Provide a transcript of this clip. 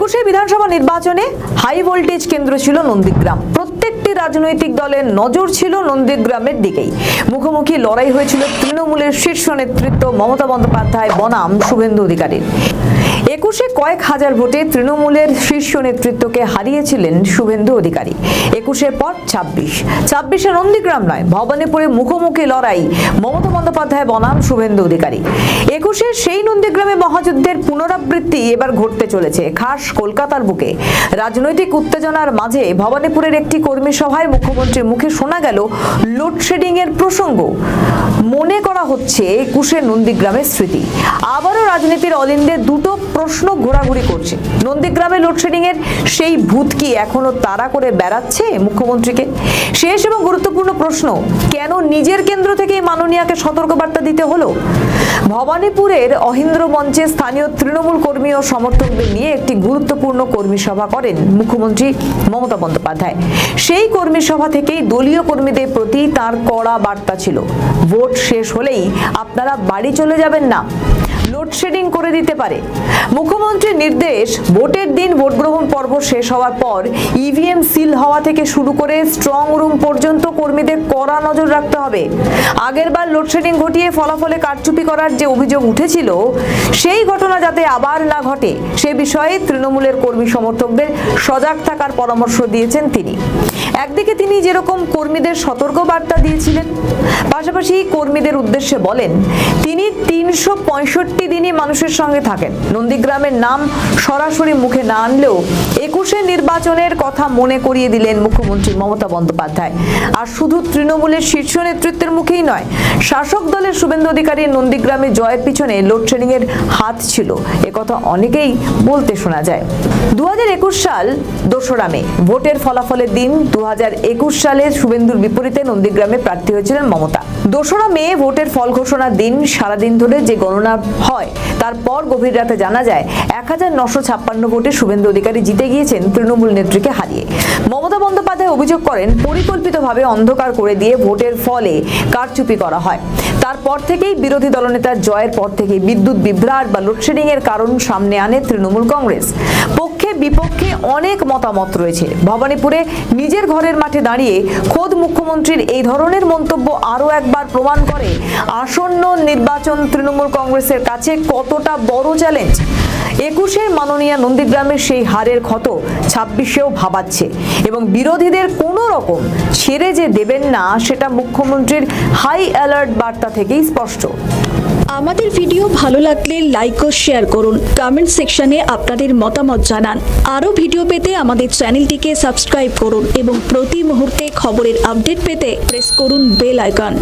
21 বিধানসভা নির্বাচনে high voltage কেন্দ্র ছিল নন্দীগ্রাম। প্রত্যেকটি রাজনৈতিক দলের নজর ছিল নন্দীগ্রামের দিকেই। মুখোমুখি লড়াই হয়েছিল তৃণমূলের শীর্ষ নেতৃত্ব মমতা বন্দ্যোপাধ্যায় বনাম শুভেন্দু অধিকারীর। 21-এ কয়েক হাজার ভোটে তৃণমূলের শীর্ষ নেতৃত্বকে হারিয়েছিলেন শুভেন্দু অধিকারী। 21-এর পর 26-এ নন্দীগ্রাম নয়, ভবানীপুরে মুখোমুখি লড়াই মমতা বন্দ্যোপাধ্যায় বনাম শুভেন্দু অধিকারী। 21-এর সেই নন্দীগ্রামে মহাযুদ্ধের পুনরাবৃত্তি এবার ঘটতে চলেছে, খাস কলকাতার বুকে। রাজনৈতিক উত্তেজনার মাঝে ভবানীপুরের একটি কর্মী সভায় মুখ্যমন্ত্রীর মুখে শোনা গেল লোডশেডিং এর প্রসঙ্গ। মনে করা হচ্ছে 21-এর নন্দীগ্রামের স্মৃতি। আবারও রাজনীতির অলিন্দে দুটো প্রশ্ন ঘোরাঘুরি করছে। নন্দীগ্রামে লোডশেডিং এর সেই ভূত কি এখনো তাড়া করে বেড়াচ্ছে মুখ্যমন্ত্রীকে? শেষ এবং গুরুত্বপূর্ণ প্রশ্ন, কেন নিজের কেন্দ্র থেকে মাননীয়াকে সতর্কবার্তা দিতে হলো? ভবানীপুরের অহিন্দ্র মঞ্চে স্থানীয় তৃণমূল কর্মী ও সমর্থকদের নিয়ে একটি গুরুত্বপূর্ণ কর্মী সভা করেন মুখ্যমন্ত্রী মমতা বন্দ্যোপাধ্যায়। সেই কর্মী সভা থেকেই দলীয় কর্মীদের প্রতি তার কড়া বার্তা ছিল, ভোট শেষ হলেই আপনারা বাড়ি চলে যাবেন না, লোডশেডিং করে দিতে পারে। মুখ্যমন্ত্রীর নির্দেশ, ভোটের দিন ভোট গ্রহণ পর্ব শেষ হওয়ার পর ইভিএম সিল হওয়া থেকে শুরু করে স্ট্রং রুম পর্যন্ত কর্মীদের কড়া নজর রাখতে হবে। আগেরবার লোডশেডিং ঘটিয়ে ফলাফলে কারচুপি করার যে অভিযোগ উঠেছিল, সেই ঘটনা যাতে আবার না ঘটে সে বিষয়ে তৃণমূলের কর্মী সমর্থকদের সজাগ থাকার পরামর্শ দিয়েছেন তিনি। একদিকে তিনি যেরকম কর্মীদের সতর্ক বার্তা দিয়েছিলেন, পাশাপাশি কর্মীদের উদ্দেশ্যে বলেন তিনি 365 দিনই মানুষের সঙ্গে থাকেন। নন্দীগ্রামের নাম সরাসরি মুখে না আনলেও 21-এর নির্বাচনের কথা মনে করিয়ে দিলেন মুখ্যমন্ত্রী মমতা বন্দ্যোপাধ্যায়। আর শুধু তৃণমূলের শীর্ষ নেতৃত্বের মুখেই নয়, শাসক দলের শুভেন্দু অধিকারীর নন্দীগ্রামে জয়ের পিছনে লোডশেডিং এর হাত ছিল, একথা অনেকেই বলতে শোনা যায়। 2021 সাল 2রা মে ভোটের ফলাফলের দিন। 2021 সালে শুভেন্দুর বিপরীতে নন্দীগ্রামে প্রার্থী হয়েছিলেন মমতা। 2রা মে ভোটের ফল ঘোষণার দিন সারাদিন ধরে যে গণনা হয়, তারপর গভীর রাতে জানা যায় 1956 ভোটে শুভেন্দু অধিকারী জিতে গিয়েছেন তৃণমূল নেত্রীকে হারিয়ে। মমতা বন্দ্যোপাধ্যায় অভিযোগ করেন পরিকল্পিতভাবে অন্ধকার করে দিয়ে ভোটের ফলে কারচুপি করা হয়। তারপর থেকেই বিরোধী দলনেতার জয়ের পর থেকেই বিদ্যুৎ বিভ্রাট বা লোডশেডিং এর কারণ সামনে আনে তৃণমূল কংগ্রেস। পক্ষে বিপক্ষে অনেক মতামত রয়েছে। ভবানীপুরে নিজের ঘরের মাঠে দাঁড়িয়ে খোদ মুখ্যমন্ত্রীর এই ধরনের মন্তব্য আরও একবার প্রমাণ করে আসন্ন নির্বাচন তৃণমূল কংগ্রেসের কাছে কতটা বড় চ্যালেঞ্জ। 21-এর মাননীয়া নন্দীগ্রামের সেই হারের ক্ষত 26-এও ভাবাচ্ছে এবং বিরোধীদের কোনো রকম ছেড়ে যে দেবেন না, সেটা মুখ্যমন্ত্রীর হাই অ্যালার্ট বার্তা থেকেই স্পষ্ট। আমাদের ভিডিও ভালো লাগলে লাইক ও শেয়ার করুন, কমেন্ট সেকশনে আপনাদের মতামত জানান। আরও ভিডিও পেতে আমাদের চ্যানেলটিকে সাবস্ক্রাইব করুন এবং প্রতি মুহূর্তে খবরের আপডেট পেতে প্রেস করুন বেল আইকন।